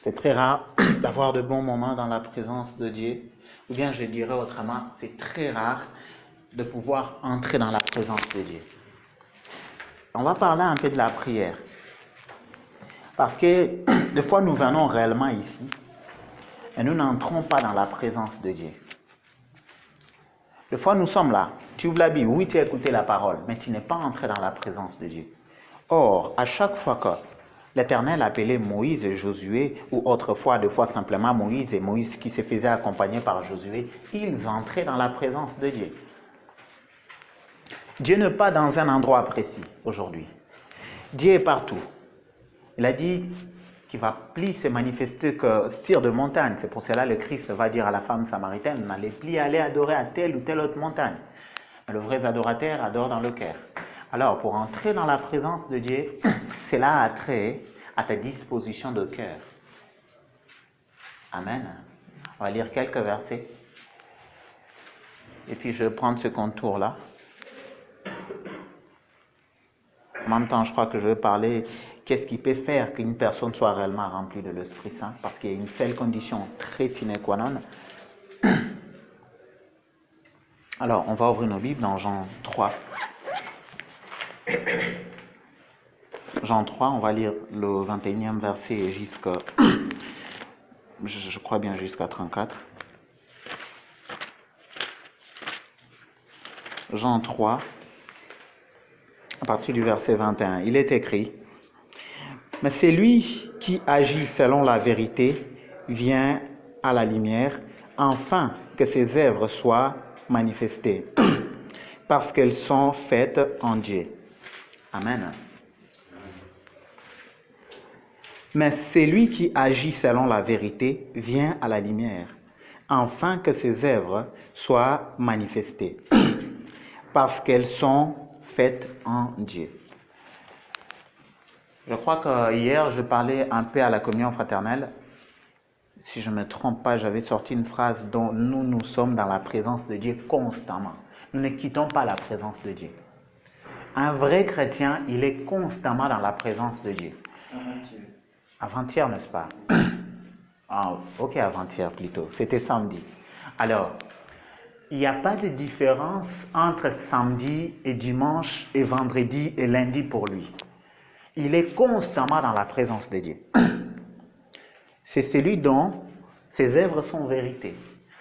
C'est très rare d'avoir de bons moments dans la présence de Dieu. Ou bien je dirais autrement, c'est très rare de pouvoir entrer dans la présence de Dieu. On va parler un peu de la prière. Parce que des fois nous venons réellement ici et nous n'entrons pas dans la présence de Dieu. Des fois nous sommes là, tu ouvres la Bible, oui tu as écouté la parole, mais tu n'es pas entré dans la présence de Dieu. Or, à chaque fois que l'Éternel appelait Moïse et Josué, ou autrefois, deux fois simplement Moïse et Moïse qui se faisait accompagner par Josué, ils entraient dans la présence de Dieu. Dieu n'est pas dans un endroit précis aujourd'hui. Dieu est partout. Il a dit qu'il va plus se manifester que sur de montagne. C'est pour cela que le Christ va dire à la femme samaritaine, n'allez plus aller adorer à telle ou telle autre montagne. Mais le vrai adorateur adore dans le cœur. Alors, pour entrer dans la présence de Dieu, cela a trait à ta disposition de cœur. Amen. On va lire quelques versets. Et puis, je vais prendre ce contour-là. En même temps, je crois que je vais parler qu'est-ce qui peut faire qu'une personne soit réellement remplie de l'Esprit Saint, parce qu'il y a une seule condition très sine qua non. Alors, on va ouvrir nos Bibles dans Jean 3. Jean 3, on va lire le 21e verset jusqu'à, je crois bien jusqu'à 34. Jean 3, à partir du verset 21, il est écrit, « Mais c'est lui qui agit selon la vérité vient à la lumière, afin que ses œuvres soient manifestées, parce qu'elles sont faites en Dieu. » Amen. Mais c'est lui qui agit selon la vérité vient à la lumière, afin que ses œuvres soient manifestées, parce qu'elles sont faites en Dieu. Je crois que hier, je parlais un peu à la communion fraternelle. Si je ne me trompe pas, j'avais sorti une phrase dont nous sommes dans la présence de Dieu constamment. Nous ne quittons pas la présence de Dieu. Un vrai chrétien, il est constamment dans la présence de Dieu. Avant-hier, n'est-ce pas? Ah, ok, avant-hier plutôt. C'était samedi. Alors, il n'y a pas de différence entre samedi et dimanche et vendredi et lundi pour lui. Il est constamment dans la présence de Dieu. C'est celui dont ses œuvres sont vérité.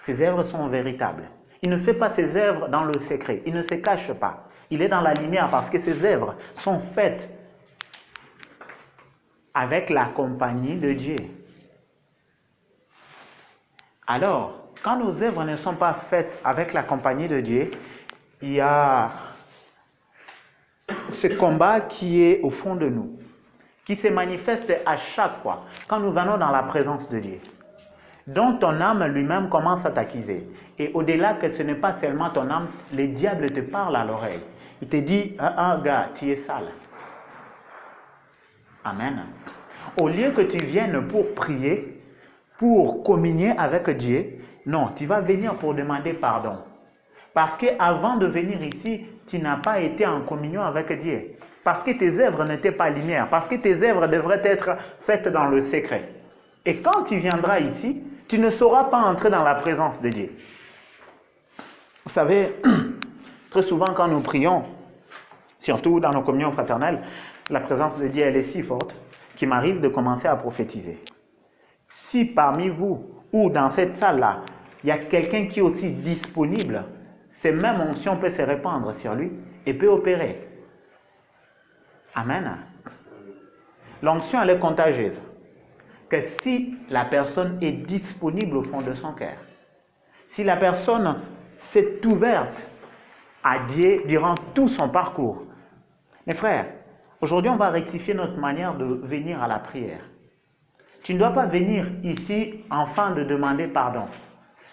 Ses œuvres sont véritables. Il ne fait pas ses œuvres dans le secret. Il ne se cache pas. Il est dans la lumière parce que ses œuvres sont faites avec la compagnie de Dieu. Alors, quand nos œuvres ne sont pas faites avec la compagnie de Dieu, il y a ce combat qui est au fond de nous, qui se manifeste à chaque fois quand nous venons dans la présence de Dieu, dont ton âme lui-même commence à t'accuser. Et au-delà que ce n'est pas seulement ton âme, le diable te parle à l'oreille. Il te dit, gars, tu es sale. Amen. Au lieu que tu viennes pour prier, pour communier avec Dieu, non, tu vas venir pour demander pardon. Parce qu'avant de venir ici, tu n'as pas été en communion avec Dieu. Parce que tes œuvres n'étaient pas linéaires. Parce que tes œuvres devraient être faites dans le secret. Et quand tu viendras ici, tu ne sauras pas entrer dans la présence de Dieu. Vous savez, très souvent quand nous prions, surtout dans nos communions fraternelles, la présence de Dieu elle est si forte qu'il m'arrive de commencer à prophétiser. Si parmi vous ou dans cette salle-là, il y a quelqu'un qui est aussi disponible, ces mêmes onctions peuvent se répandre sur lui et peut opérer. Amen. L'onction, elle est contagieuse. Que si la personne est disponible au fond de son cœur, si la personne s'est ouverte à Dieu durant tout son parcours. Mes frères, aujourd'hui, on va rectifier notre manière de venir à la prière. Tu ne dois pas venir ici afin de demander pardon.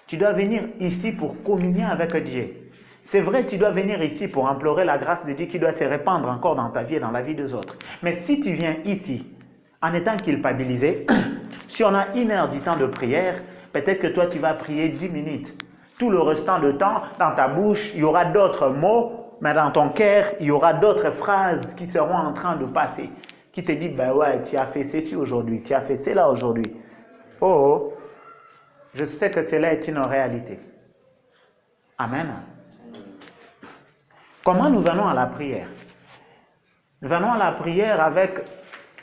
Tu dois venir ici pour communier avec Dieu. C'est vrai, tu dois venir ici pour implorer la grâce de Dieu qui doit se répandre encore dans ta vie et dans la vie des autres. Mais si tu viens ici en étant culpabilisé, si on a 1 heure du temps de prière, peut-être que toi tu vas prier 10 minutes. Tout le restant de temps, dans ta bouche, il y aura d'autres mots, mais dans ton cœur, il y aura d'autres phrases qui seront en train de passer. Qui te dit, ben ouais, tu as fait ceci aujourd'hui, tu as fait cela aujourd'hui. Oh, je sais que cela est une réalité. Amen. Comment nous venons à la prière? Nous venons à la prière avec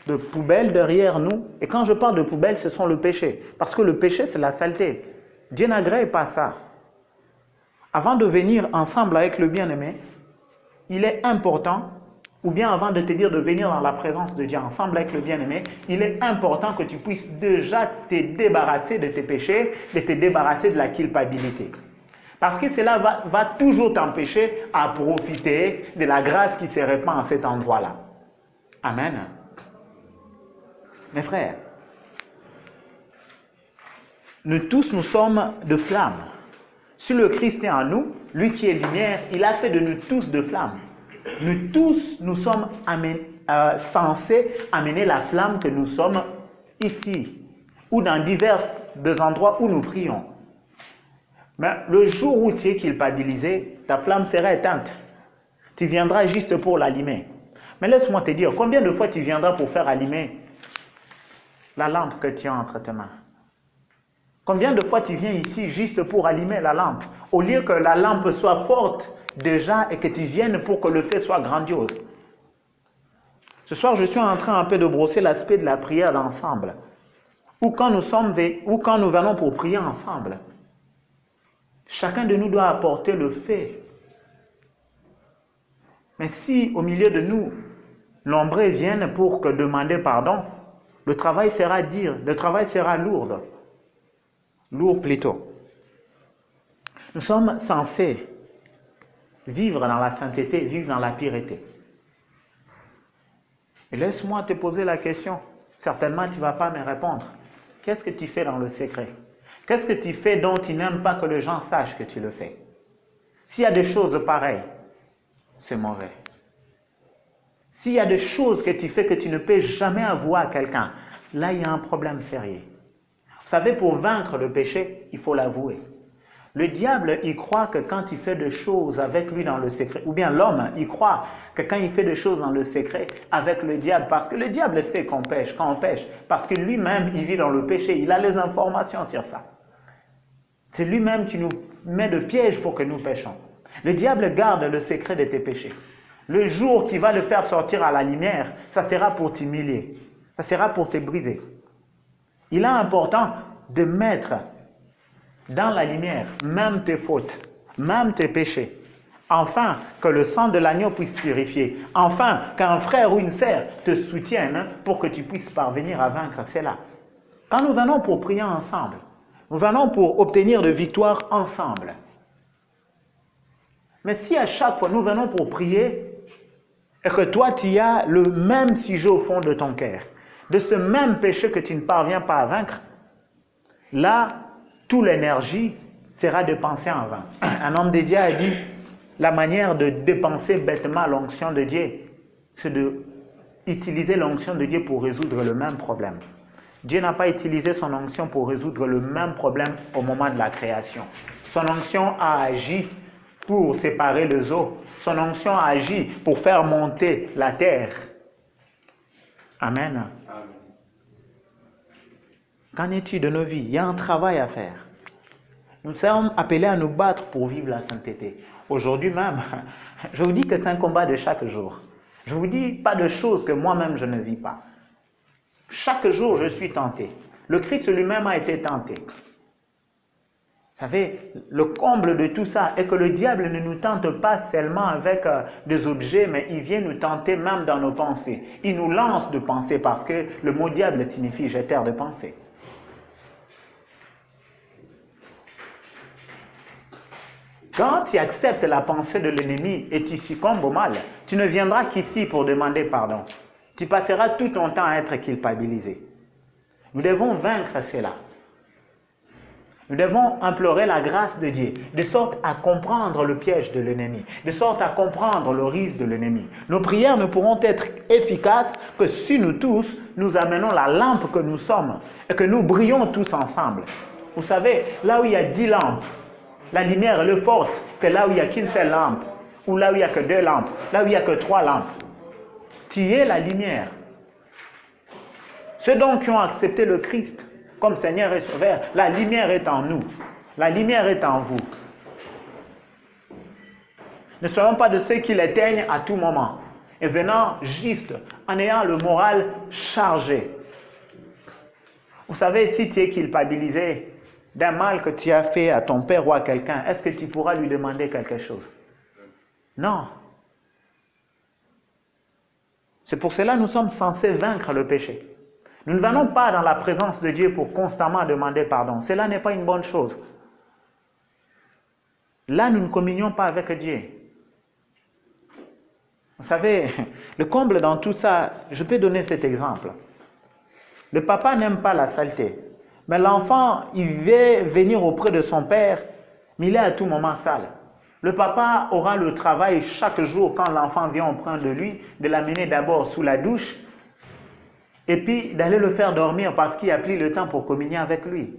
de poubelles derrière nous. Et quand je parle de poubelles, ce sont le péché. Parce que le péché, c'est la saleté. Dieu n'agrée pas ça. Avant de venir ensemble avec le bien-aimé, il est important, ou bien avant de te dire de venir dans la présence de Dieu ensemble avec le bien-aimé, il est important que tu puisses déjà te débarrasser de tes péchés, de te débarrasser de la culpabilité. Parce que cela va toujours t'empêcher à profiter de la grâce qui se répand à cet endroit-là. Amen. Mes frères, nous tous, nous sommes de flammes. Si le Christ est en nous, lui qui est lumière, il a fait de nous tous de flammes. Nous tous, nous sommes censés amener la flamme que nous sommes ici, ou dans divers endroits où nous prions. Mais le jour où tu es culpabilisé, ta flamme sera éteinte. Tu viendras juste pour l'allumer. Mais laisse-moi te dire, combien de fois tu viendras pour faire allumer la lampe que tu as entre tes mains? Combien de fois tu viens ici juste pour allumer la lampe, au lieu que la lampe soit forte déjà et que tu viennes pour que le feu soit grandiose? Ce soir, je suis en train un peu de brosser l'aspect de la prière d'ensemble. Ou quand nous venons pour prier ensemble, chacun de nous doit apporter le fait. Mais si au milieu de nous, nombreux viennent pour que demander pardon, le travail sera lourd. Lourd plutôt. Nous sommes censés vivre dans la sainteté, vivre dans la pureté. Et laisse-moi te poser la question. Certainement, tu ne vas pas me répondre. Qu'est-ce que tu fais dans le secret? Qu'est-ce que tu fais dont tu n'aimes pas que les gens sachent que tu le fais? S'il y a des choses pareilles, c'est mauvais. S'il y a des choses que tu fais que tu ne peux jamais avouer à quelqu'un, là, il y a un problème sérieux. Vous savez, pour vaincre le péché, il faut l'avouer. Le diable, il croit que quand il fait des choses avec lui dans le secret, ou bien l'homme, il croit que quand il fait des choses dans le secret avec le diable, parce que le diable sait qu'on pêche, quand on pêche, parce que lui-même, il vit dans le péché, il a les informations sur ça. C'est lui-même qui nous met de pièges pour que nous péchons. Le diable garde le secret de tes péchés. Le jour qu'il va le faire sortir à la lumière, ça sera pour t'humilier, ça sera pour te briser. Il est important de mettre dans la lumière même tes fautes, même tes péchés. Enfin, que le sang de l'agneau puisse purifier. Enfin, qu'un frère ou une sœur te soutienne pour que tu puisses parvenir à vaincre cela. Quand nous venons pour prier ensemble, nous venons pour obtenir de victoires ensemble. Mais si à chaque fois nous venons pour prier et que toi tu as le même sujet au fond de ton cœur, de ce même péché que tu ne parviens pas à vaincre, là, toute l'énergie sera dépensée en vain. Un homme de Dieu a dit, la manière de dépenser bêtement l'onction de Dieu, c'est d'utiliser l'onction de Dieu pour résoudre le même problème. Dieu n'a pas utilisé son onction pour résoudre le même problème au moment de la création. Son onction a agi pour séparer les eaux. Son onction a agi pour faire monter la terre. Amen. Qu'en est-il de nos vies? Il y a un travail à faire. Nous sommes appelés à nous battre pour vivre la sainteté. Aujourd'hui même, je vous dis que c'est un combat de chaque jour. Je ne vous dis pas de choses que moi-même je ne vis pas. Chaque jour, je suis tenté. Le Christ lui-même a été tenté. Vous savez, le comble de tout ça est que le diable ne nous tente pas seulement avec des objets, mais il vient nous tenter même dans nos pensées. Il nous lance de pensées parce que le mot diable signifie jeteur de pensée. Quand tu acceptes la pensée de l'ennemi et tu succombes au mal, tu ne viendras qu'ici pour demander pardon. Tu passeras tout ton temps à être culpabilisé. Nous devons vaincre cela. Nous devons implorer la grâce de Dieu, de sorte à comprendre le piège de l'ennemi, de sorte à comprendre le risque de l'ennemi. Nos prières ne pourront être efficaces que si nous tous, nous amenons la lampe que nous sommes et que nous brillons tous ensemble. Vous savez, là où il y a 10 lampes, la lumière est forte que là où il n'y a qu'une seule lampe, ou là où il n'y a que 2 lampes, là où il n'y a que 3 lampes. Tu es la lumière. Ceux donc qui ont accepté le Christ comme Seigneur et Sauveur, la lumière est en nous. La lumière est en vous. Ne soyons pas de ceux qui l'éteignent à tout moment. Et venant juste en ayant le moral chargé. Vous savez, si tu es culpabilisé d'un mal que tu as fait à ton père ou à quelqu'un, est-ce que tu pourras lui demander quelque chose? Non. C'est pour cela que nous sommes censés vaincre le péché. Nous ne venons pas dans la présence de Dieu pour constamment demander pardon. Cela n'est pas une bonne chose. Là, nous ne communions pas avec Dieu. Vous savez, le comble dans tout ça, je peux donner cet exemple. Le papa n'aime pas la saleté. Mais l'enfant, il veut venir auprès de son père, mais il est à tout moment sale. Le papa aura le travail chaque jour quand l'enfant vient auprès de lui, de l'amener d'abord sous la douche, et puis d'aller le faire dormir parce qu'il a pris le temps pour communier avec lui.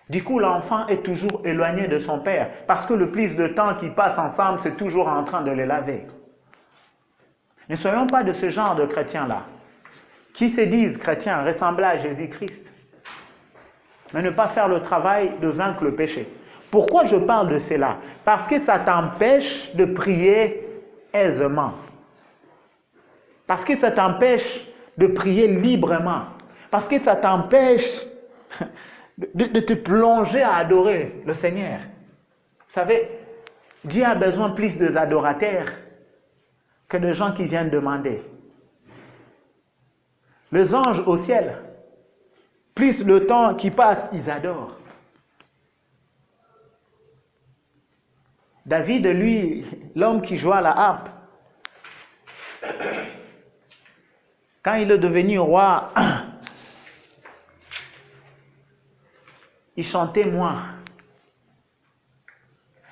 Du coup, l'enfant est toujours éloigné de son père, parce que le plus de temps qu'ils passent ensemble, c'est toujours en train de les laver. Ne soyons pas de ce genre de chrétiens-là, qui se disent chrétiens, ressembler à Jésus-Christ, mais ne pas faire le travail de vaincre le péché. Pourquoi je parle de cela? Parce que ça t'empêche de prier aisément. Parce que ça t'empêche de prier librement. Parce que ça t'empêche de te plonger à adorer le Seigneur. Vous savez, Dieu a besoin plus d'adorateurs que de gens qui viennent demander. Les anges au ciel, plus le temps qui passe, ils adorent. David, lui, l'homme qui joue à la harpe, quand il est devenu roi, il chantait moins.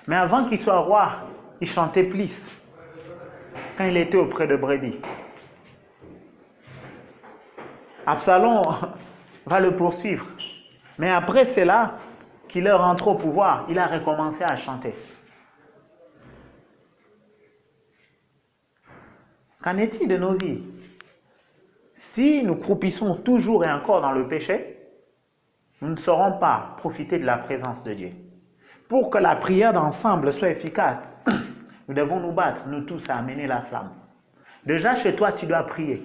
Mais avant qu'il soit roi, il chantait plus. Quand il était auprès de brebis. Absalom va le poursuivre. Mais après cela, qu'il est rentré au pouvoir, il a recommencé à chanter. Qu'en est-il de nos vies? Si nous croupissons toujours et encore dans le péché, nous ne saurons pas profiter de la présence de Dieu. Pour que la prière d'ensemble soit efficace, nous devons nous battre, nous tous, à amener la flamme. Déjà, chez toi, tu dois prier.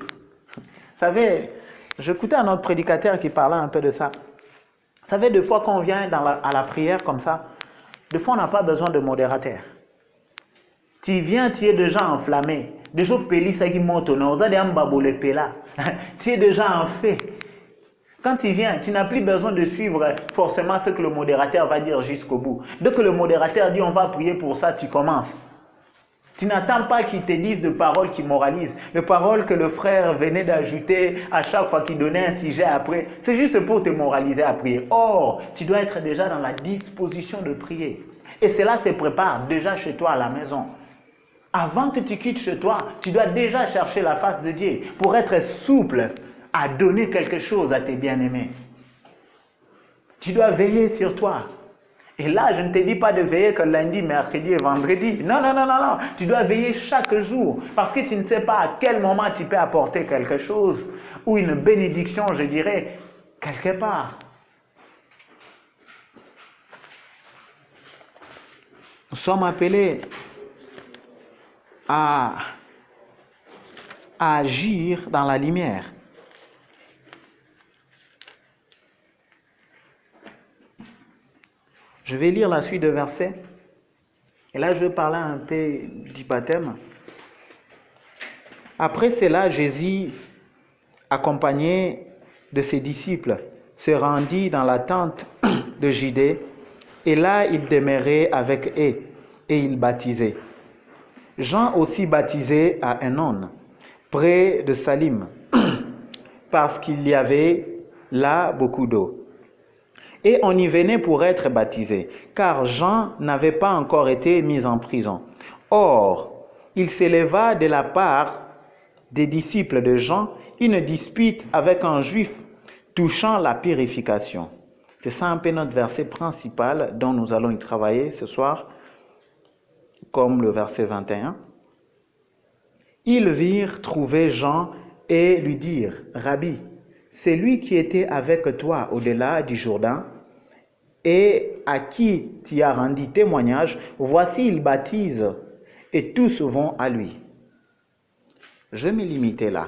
Vous savez, j'écoutais un autre prédicateur qui parlait un peu de ça. Vous savez, des fois, quand on vient à la prière comme ça, des fois, on n'a pas besoin de modérateur. Tu viens, tu es déjà enflammé. Déjà, tu es déjà en fait. Quand tu viens, tu n'as plus besoin de suivre forcément ce que le modérateur va dire jusqu'au bout. Dès que le modérateur dit on va prier pour ça, tu commences. Tu n'attends pas qu'il te dise de paroles qui moralisent, de paroles que le frère venait d'ajouter à chaque fois qu'il donnait un sujet après. C'est juste pour te moraliser à prier. Or, tu dois être déjà dans la disposition de prier. Et cela se prépare déjà chez toi à la maison. Avant que tu quittes chez toi, tu dois déjà chercher la face de Dieu pour être souple à donner quelque chose à tes bien-aimés. Tu dois veiller sur toi. Et là, je ne te dis pas de veiller que lundi, mercredi et vendredi. Non, non, non, non, non. Tu dois veiller chaque jour parce que tu ne sais pas à quel moment tu peux apporter quelque chose ou une bénédiction, je dirais, quelque part. Nous sommes appelés à agir dans la lumière. Je vais lire la suite de versets. Et là, je vais parler un peu du baptême. Après cela, Jésus, accompagné de ses disciples, se rendit dans la tente de Judée. Et là, il demeurait avec eux et il baptisait. Jean aussi baptisait à Enon, près de Salim, parce qu'il y avait là beaucoup d'eau. Et on y venait pour être baptisé, car Jean n'avait pas encore été mis en prison. Or, il s'éleva de la part des disciples de Jean une dispute avec un juif touchant la purification. C'est ça un peu notre verset principal dont nous allons y travailler ce soir, comme le verset 21. Ils virent trouver Jean et lui dirent, « Rabbi, c'est lui qui était avec toi au-delà du Jourdain et à qui tu as rendu témoignage. Voici, il baptise et tous vont à lui. Je vais me limiter là.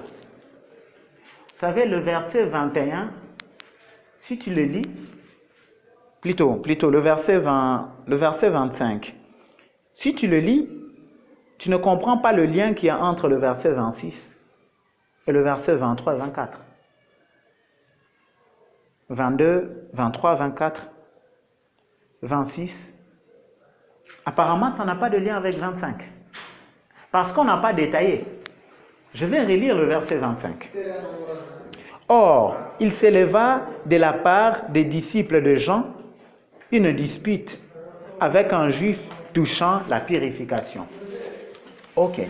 Vous savez, le verset 21, si tu le lis, plutôt le verset 25, si tu le lis, tu ne comprends pas le lien qu'il y a entre le verset 26 et le verset 23 et 24. 22, 23, 24, 26. Apparemment, ça n'a pas de lien avec 25. Parce qu'on n'a pas détaillé. Je vais relire le verset 25. Or, il s'éleva de la part des disciples de Jean une dispute avec un juif touchant la purification. Ok.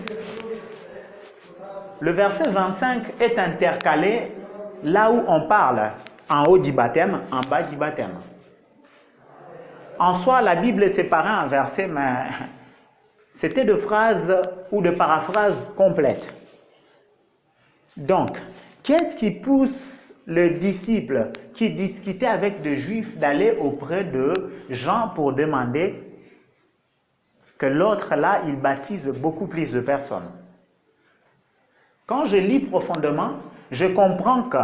Le verset 25 est intercalé là où on parle en haut du baptême, en bas du baptême. En soi, la Bible est séparée en versets, mais c'était de phrases ou de paraphrases complètes. Donc, qu'est-ce qui pousse le disciple qui discutait avec des Juifs d'aller auprès de Jean pour demander que l'autre là, il baptise beaucoup plus de personnes? Quand je lis profondément, je comprends que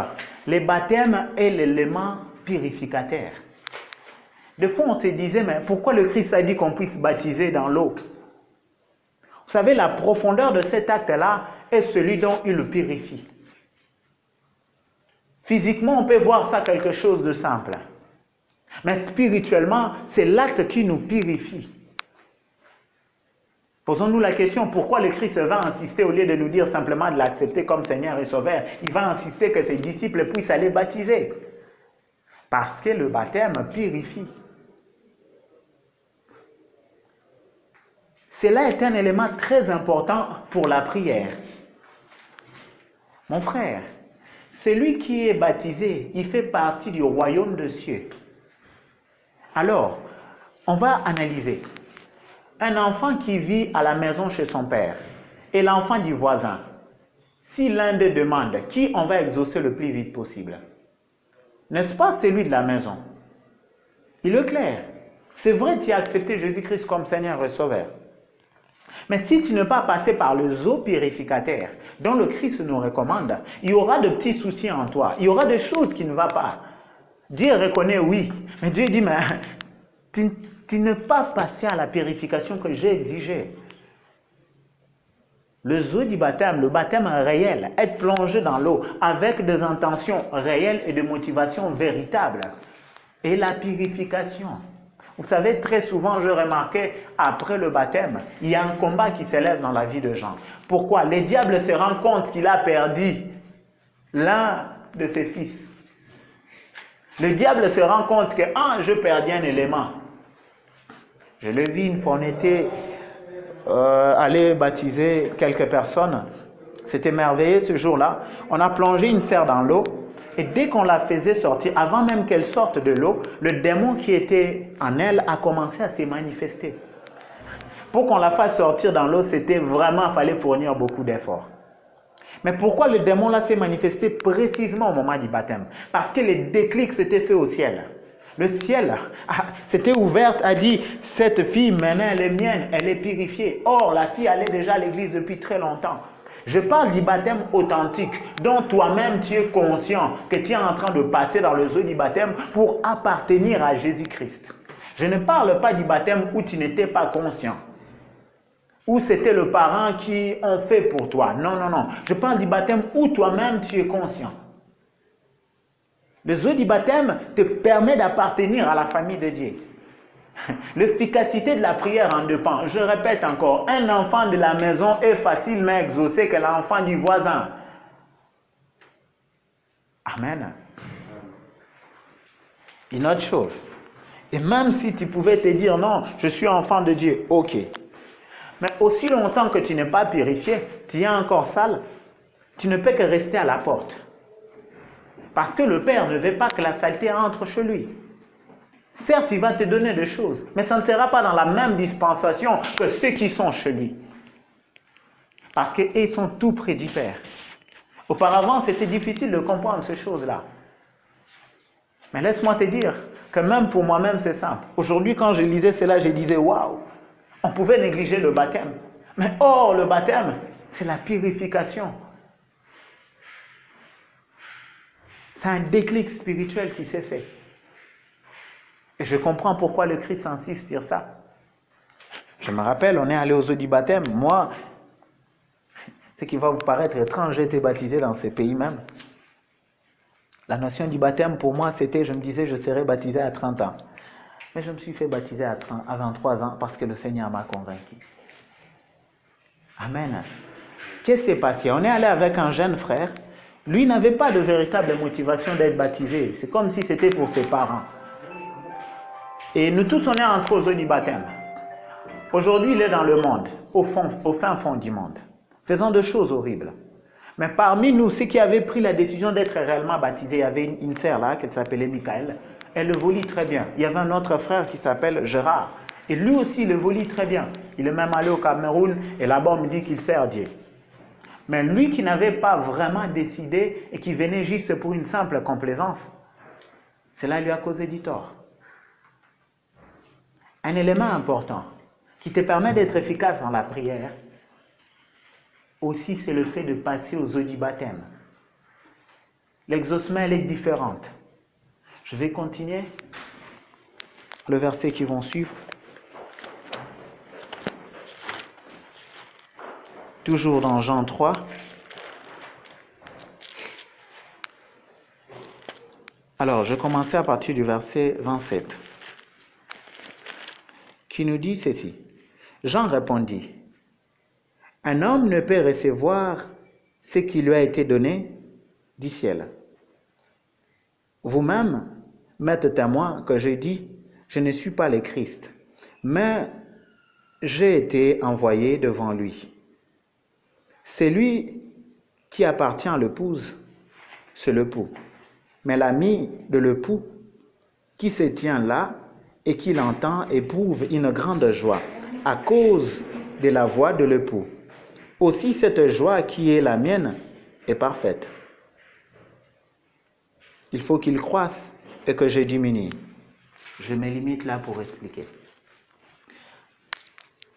le baptême est l'élément purificateur. Des fois, on se disait, mais pourquoi le Christ a dit qu'on puisse baptiser dans l'eau? Vous savez, la profondeur de cet acte-là est celui dont il le purifie. Physiquement, on peut voir ça quelque chose de simple. Mais spirituellement, c'est l'acte qui nous purifie. Posons-nous la question, pourquoi le Christ va insister, au lieu de nous dire simplement de l'accepter comme Seigneur et Sauveur, il va insister que ses disciples puissent aller baptiser. Parce que le baptême purifie. Cela est un élément très important pour la prière. Mon frère, celui qui est baptisé, il fait partie du royaume des cieux. Alors, on va analyser. Un enfant qui vit à la maison chez son père et l'enfant du voisin, si l'un d'eux demande qui on va exaucer le plus vite possible, n'est-ce pas celui de la maison? Il est clair. C'est vrai, tu as accepté Jésus-Christ comme Seigneur et Sauveur. Mais si tu n'es pas passé par les eaux purificateurs dont le Christ nous recommande, il y aura de petits soucis en toi. Il y aura des choses qui ne vont pas. Dieu reconnaît, oui. Mais Dieu dit, mais tu n'es pas passé à la purification que j'ai exigée. Les eaux du baptême, le baptême réel, être plongé dans l'eau avec des intentions réelles et des motivations véritables. Et la purification. Vous savez, très souvent, je remarquais, après le baptême, il y a un combat qui s'élève dans la vie de Jean. Pourquoi? Le diable se rend compte qu'il a perdu l'un de ses fils. Le diable se rend compte que, je perdis un élément. Je l'ai vu une fois, on était allé baptiser quelques personnes. C'était merveilleux ce jour-là. On a plongé une serre dans l'eau. Et dès qu'on la faisait sortir, avant même qu'elle sorte de l'eau, le démon qui était en elle a commencé à se manifester. Pour qu'on la fasse sortir dans l'eau, c'était vraiment, il fallait fournir beaucoup d'efforts. Mais pourquoi le démon là s'est manifesté précisément au moment du baptême? Parce que le déclic s'était fait au ciel. Le ciel s'était ouvert, a dit, cette fille maintenant elle est mienne, elle est purifiée. Or, la fille allait déjà à l'église depuis très longtemps. Je parle du baptême authentique, dont toi-même tu es conscient que tu es en train de passer dans les eaux du baptême pour appartenir à Jésus-Christ. Je ne parle pas du baptême où tu n'étais pas conscient, où c'était le parent qui en fait pour toi. Non, non, non. Je parle du baptême où toi-même tu es conscient. Les eaux du baptême te permettent d'appartenir à la famille de Dieu. L'efficacité de la prière en dépend. Je répète encore, un enfant de la maison est facilement exaucé que l'enfant du voisin. Amen. Une autre chose. Et même si tu pouvais te dire non, je suis enfant de Dieu, ok. Mais aussi longtemps que tu n'es pas purifié, tu es encore sale, tu ne peux que rester à la porte. Parce que le Père ne veut pas que la saleté entre chez lui. Certes, il va te donner des choses, mais ça ne sera pas dans la même dispensation que ceux qui sont chez lui. Parce qu'ils sont tout près du Père. Auparavant, c'était difficile de comprendre ces choses-là. Mais laisse-moi te dire que même pour moi-même, c'est simple. Aujourd'hui, quand je lisais cela, je disais, waouh, on pouvait négliger le baptême. Mais or, le baptême, c'est la purification. C'est un déclic spirituel qui s'est fait. Et je comprends pourquoi le Christ insiste sur ça. Je me rappelle, on est allé aux eaux du baptême. Moi, ce qui va vous paraître étrange, j'ai été baptisé dans ces pays même. La notion du baptême, pour moi, c'était, je me disais, je serais baptisé à 30 ans. Mais je me suis fait baptiser à 23 ans parce que le Seigneur m'a convaincu. Amen. Qu'est-ce qui s'est passé? On est allé avec un jeune frère. Lui n'avait pas de véritable motivation d'être baptisé. C'est comme si c'était pour ses parents. Et nous tous, on est entrés aux eaux du baptême. Aujourd'hui, il est dans le monde, au fin fond du monde, faisant de choses horribles. Mais parmi nous, ceux qui avaient pris la décision d'être réellement baptisés, il y avait une sœur là, qui s'appelait Michael. Elle le volit très bien. Il y avait un autre frère qui s'appelle Gérard. Et lui aussi, il le volit très bien. Il est même allé au Cameroun et là-bas, on me dit qu'il sert Dieu. Mais lui qui n'avait pas vraiment décidé et qui venait juste pour une simple complaisance, cela lui a causé du tort. Un élément important qui te permet d'être efficace dans la prière, aussi c'est le fait de passer aux eaux du baptême. L'exaucement, elle est différente. Je vais continuer le verset qui vont suivre. Toujours dans Jean 3. Alors, je commençais à partir du verset 27, qui nous dit ceci. Jean répondit, « Un homme ne peut recevoir ce qui lui a été donné du ciel. Vous-même m'êtes témoin que j'ai dit, je ne suis pas le Christ, mais j'ai été envoyé devant lui. Celui qui appartient à l'épouse, c'est l'époux. Mais l'ami de l'époux qui se tient là et qui l'entend éprouve une grande joie à cause de la voix de l'époux. Aussi cette joie qui est la mienne est parfaite. Il faut qu'il croisse et que je diminue. Je me limite là pour expliquer.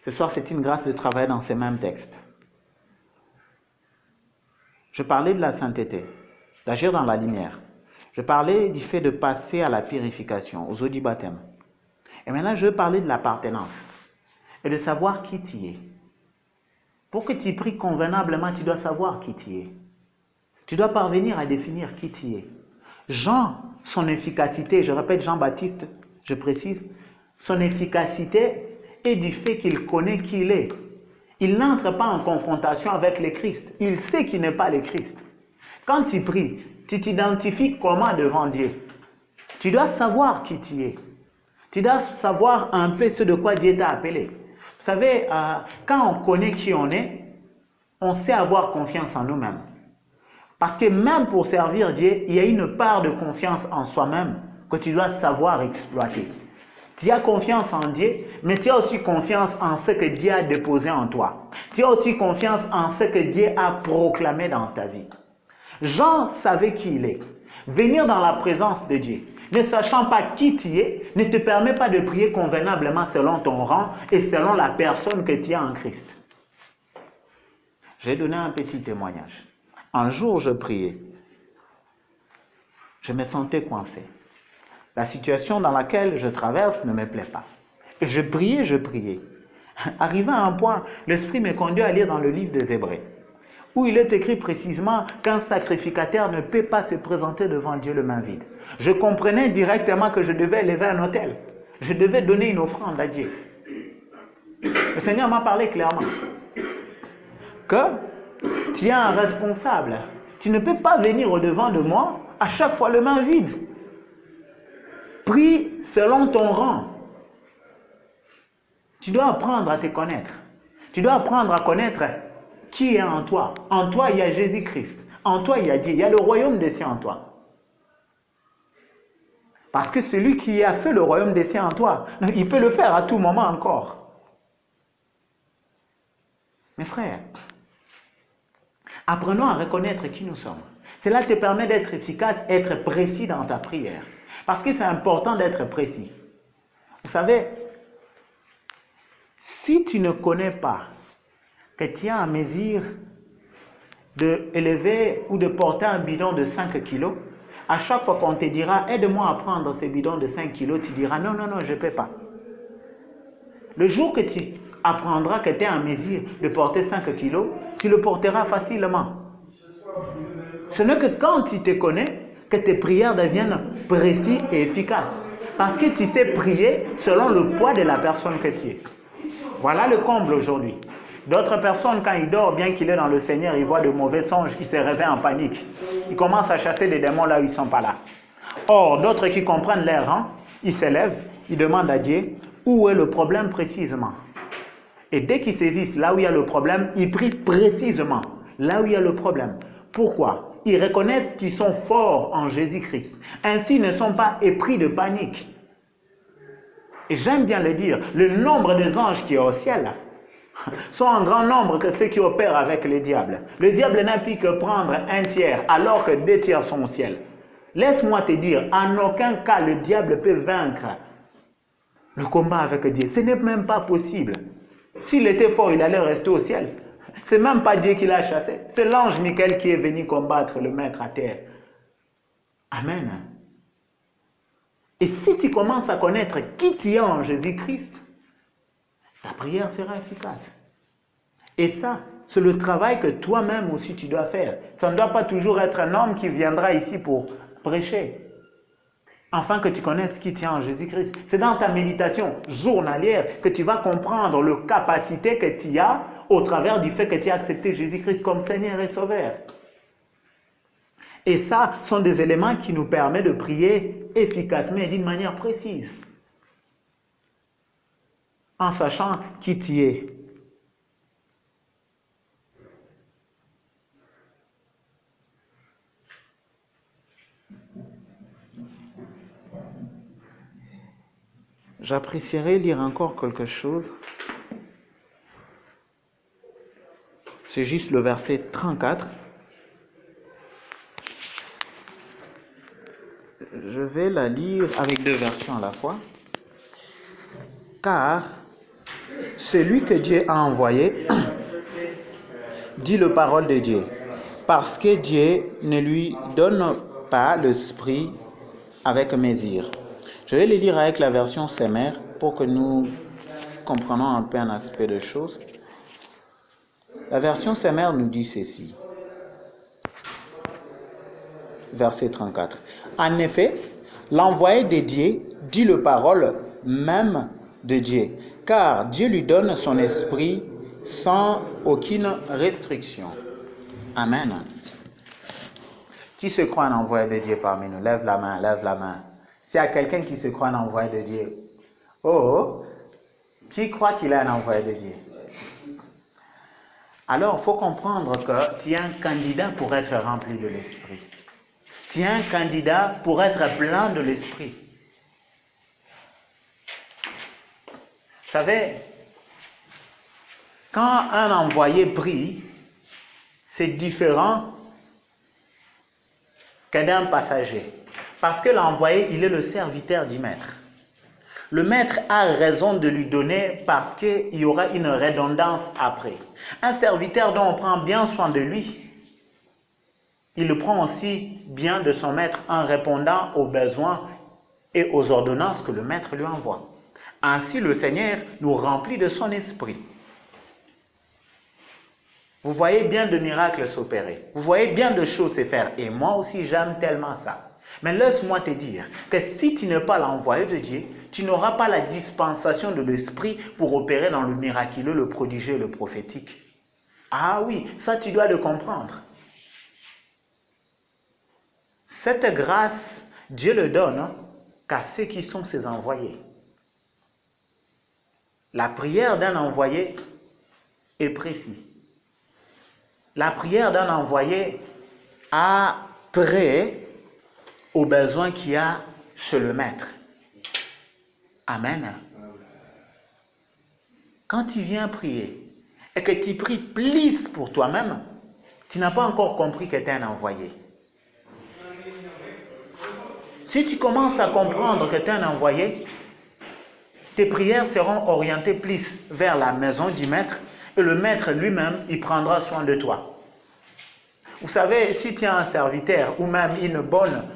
Ce soir, c'est une grâce de travailler dans ces mêmes textes. Je parlais de la sainteté, d'agir dans la lumière. Je parlais du fait de passer à la purification, aux eaux du baptême. Et maintenant, je veux parler de l'appartenance et de savoir qui tu es. Pour que tu pries convenablement, tu dois savoir qui tu es. Tu dois parvenir à définir qui tu es. Jean, son efficacité, je répète Jean-Baptiste, je précise, son efficacité est du fait qu'il connaît qui il est. Il n'entre pas en confrontation avec le Christ. Il sait qu'il n'est pas le Christ. Quand tu pries, tu t'identifies comment devant Dieu? Tu dois savoir qui tu es. Tu dois savoir un peu ce de quoi Dieu t'a appelé. Vous savez, quand on connaît qui on est, on sait avoir confiance en nous-mêmes. Parce que même pour servir Dieu, il y a une part de confiance en soi-même que tu dois savoir exploiter. Tu as confiance en Dieu, mais tu as aussi confiance en ce que Dieu a déposé en toi. Tu as aussi confiance en ce que Dieu a proclamé dans ta vie. Jean savait qui il est. Venir dans la présence de Dieu, ne sachant pas qui tu es, ne te permet pas de prier convenablement selon ton rang et selon la personne que tu as en Christ. J'ai donné un petit témoignage. Un jour, je priais. Je me sentais coincé. La situation dans laquelle je traverse ne me plaît pas. Et je priais, je priais. Arrivé à un point, l'Esprit me conduit à lire dans le livre des Hébreux, où il est écrit précisément qu'un sacrificateur ne peut pas se présenter devant Dieu les mains vides. Je comprenais directement que je devais élever un autel. Je devais donner une offrande à Dieu. Le Seigneur m'a parlé clairement que tu es un responsable. Tu ne peux pas venir au-devant de moi à chaque fois les mains vides. Prie selon ton rang. Tu dois apprendre à te connaître. Tu dois apprendre à connaître qui est en toi. En toi, il y a Jésus-Christ. En toi, il y a Dieu. Il y a le royaume des cieux en toi. Parce que celui qui a fait le royaume des cieux en toi, il peut le faire à tout moment encore. Mes frères, Apprenons à reconnaître qui nous sommes. Cela te permet d'être efficace, être précis dans ta prière. Parce que c'est important d'être précis. Vous savez, si tu ne connais pas que tu as un mesure d'élever ou de porter un bidon de 5 kilos, à chaque fois qu'on te dira, aide-moi à prendre ce bidon de 5 kilos, tu diras, non, non, non, je ne peux pas. Le jour que tu apprendras que tu es en mesure de porter 5 kilos, tu le porteras facilement. Ce n'est que quand tu te connais que tes prières deviennent précises et efficaces. Parce que tu sais prier selon le poids de la personne que tu es. Voilà le comble aujourd'hui. D'autres personnes, quand ils dorment, bien qu'il est dans le Seigneur, ils voient de mauvais songes, ils se réveillent en panique. Ils commencent à chasser des démons là où ils ne sont pas là. Or, d'autres qui comprennent leur rang, ils s'élèvent, ils demandent à Dieu où est le problème précisément. Et dès qu'ils saisissent là où il y a le problème, ils prient précisément là où il y a le problème. Pourquoi? Ils reconnaissent qu'ils sont forts en Jésus-Christ. Ainsi, ils ne sont pas épris de panique. Et j'aime bien le dire, le nombre des anges qui est au ciel sont en grand nombre que ceux qui opèrent avec le diable. Le diable n'a pu que prendre un tiers alors que 2 tiers sont au ciel. Laisse-moi te dire, en aucun cas le diable peut vaincre le combat avec Dieu. Ce n'est même pas possible. S'il était fort, il allait rester au ciel. Ce n'est même pas Dieu qui l'a chassé. C'est l'ange Michael qui est venu combattre le maître à terre. Amen. Et si tu commences à connaître qui tu es en Jésus-Christ, ta prière sera efficace. Et ça, c'est le travail que toi-même aussi tu dois faire. Ça ne doit pas toujours être un homme qui viendra ici pour prêcher. Afin que tu connaisses qui tu es en Jésus-Christ. C'est dans ta méditation journalière que tu vas comprendre la capacité que tu as au travers du fait que tu as accepté Jésus-Christ comme Seigneur et Sauveur. Et ça, sont des éléments qui nous permettent de prier efficacement et d'une manière précise. En sachant qui tu es. J'apprécierais lire encore quelque chose. C'est juste le verset 34. Je vais la lire avec 2 versions à la fois. Car celui que Dieu a envoyé dit la parole de Dieu, parce que Dieu ne lui donne pas l'esprit avec mesure. Je vais le lire avec la version Semer pour que nous comprenions un peu un aspect de choses. La version Semer nous dit ceci. Verset 34. En effet, l'envoyé de Dieu dit la parole même de Dieu, car Dieu lui donne son esprit sans aucune restriction. Amen. Qui se croit un envoyé de Dieu parmi nous? Lève la main, lève la main. S'il y a quelqu'un qui se croit un envoyé de Dieu, qui croit qu'il est un envoyé de Dieu? Alors, il faut comprendre que tu es un candidat pour être rempli de l'esprit. Tu es un candidat pour être plein de l'esprit. Vous savez, quand un envoyé prie, c'est différent que d'un passager. Parce que l'envoyé, il est le serviteur du maître. Le maître a raison de lui donner parce qu'il y aura une redondance après. Un serviteur dont on prend bien soin de lui, il le prend aussi bien de son maître en répondant aux besoins et aux ordonnances que le maître lui envoie. Ainsi, le Seigneur nous remplit de son esprit. Vous voyez bien de miracles s'opérer. Vous voyez bien de choses se faire. Et moi aussi, j'aime tellement ça. Mais laisse-moi te dire que si tu n'es pas l'envoyé de Dieu, tu n'auras pas la dispensation de l'esprit pour opérer dans le miraculeux, le prodigieux, le prophétique. Ah oui, ça tu dois le comprendre. Cette grâce, Dieu le donne qu'à ceux qui sont ses envoyés. La prière d'un envoyé est précise. La prière d'un envoyé a trait aux besoins qu'il y a chez le maître. Amen. Quand tu viens prier et que tu pries plus pour toi-même, Tu n'as pas encore compris que tu es un envoyé. Si tu commences à comprendre que tu es un envoyé, tes prières seront orientées plus vers la maison du maître et le maître lui-même, il prendra soin de toi. Vous savez, si tu as un serviteur ou même une bonne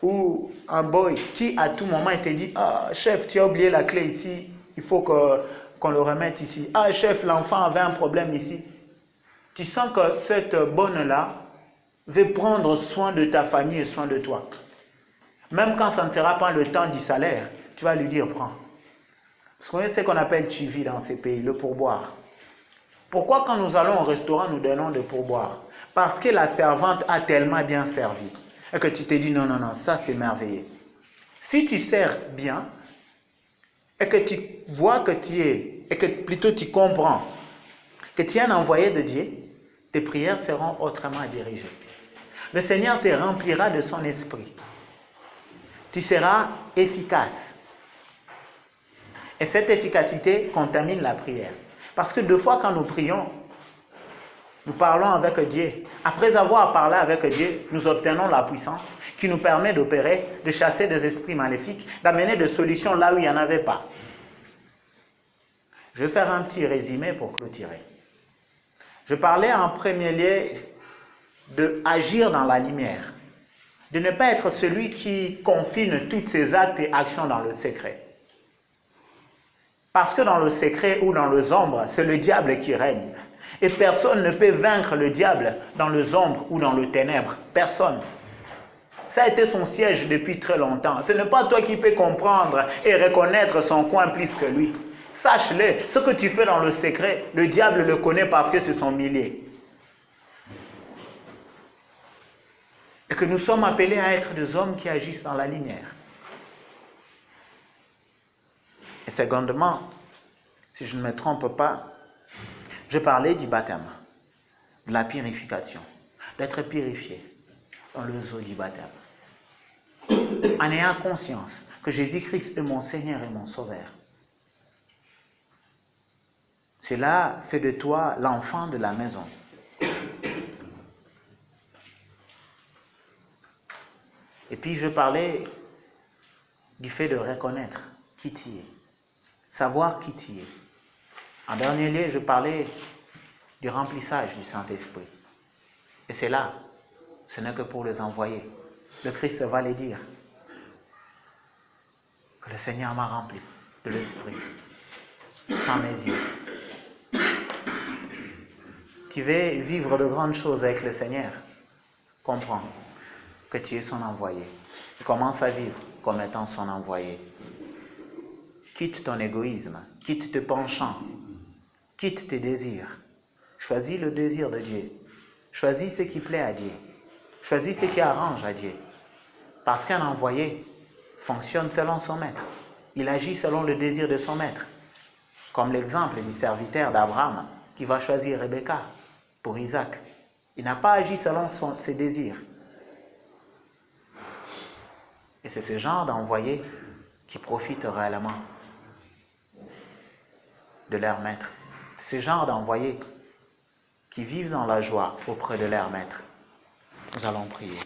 ou un boy qui à tout moment il te dit « Ah chef, tu as oublié la clé ici, il faut qu'on le remette ici. Ah chef, l'enfant avait un problème ici. » Tu sens que cette bonne-là veut prendre soin de ta famille et soin de toi. Même quand ça ne sera pas le temps du salaire, tu vas lui dire « Prends. » Parce qu'on ce qu'on appelle chivi dans ces pays, le pourboire. Pourquoi quand nous allons au restaurant, nous donnons le pourboire? Parce que la servante a tellement bien servi. Et que tu te dis non, non, non, ça c'est merveilleux. Si tu sers bien, et que tu vois que tu es, et que plutôt tu comprends que tu es un envoyé de Dieu, tes prières seront autrement dirigées. Le Seigneur te remplira de son esprit. Tu seras efficace. Et cette efficacité contamine la prière. Parce que deux fois quand nous prions, nous parlons avec Dieu. Après avoir parlé avec Dieu, nous obtenons la puissance qui nous permet d'opérer, de chasser des esprits maléfiques, d'amener des solutions là où il n'y en avait pas. Je vais faire un petit résumé pour clôturer. Je parlais en premier lieu d'agir dans la lumière, de ne pas être celui qui confine tous ses actes et actions dans le secret. Parce que dans le secret ou dans les ombres, c'est le diable qui règne. Et personne ne peut vaincre le diable dans les ombres ou dans le ténèbre. Personne. Ça a été son siège depuis très longtemps. Ce n'est pas toi qui peux comprendre et reconnaître son coin plus que lui. Sache-le, ce que tu fais dans le secret, le diable le connaît parce que c'est son milieu. Et que nous sommes appelés à être des hommes qui agissent dans la lumière. Et secondement, si je ne me trompe pas, je parlais du baptême, de la purification, d'être purifié dans le eau du baptême. En ayant conscience que Jésus-Christ est mon Seigneur et mon Sauveur. Cela fait de toi l'enfant de la maison. Et puis je parlais du fait de reconnaître qui tu es, savoir qui tu es. En dernier lieu, je parlais du remplissage du Saint-Esprit. Et c'est là, ce n'est que pour les envoyer. Le Christ va les dire que le Seigneur m'a rempli de l'Esprit, sans mes yeux. Tu veux vivre de grandes choses avec le Seigneur, comprends que tu es son envoyé. Et commence à vivre comme étant son envoyé. Quitte ton égoïsme, quitte tes penchants, quitte tes désirs. Choisis le désir de Dieu. Choisis ce qui plaît à Dieu. Choisis ce qui arrange à Dieu. Parce qu'un envoyé fonctionne selon son maître. Il agit selon le désir de son maître. Comme l'exemple du serviteur d'Abraham qui va choisir Rebecca pour Isaac. Il n'a pas agi selon ses désirs. Et c'est ce genre d'envoyés qui profitent réellement de leur maître. C'est ce genre d'envoyés qui vivent dans la joie auprès de leur maître. Nous allons prier.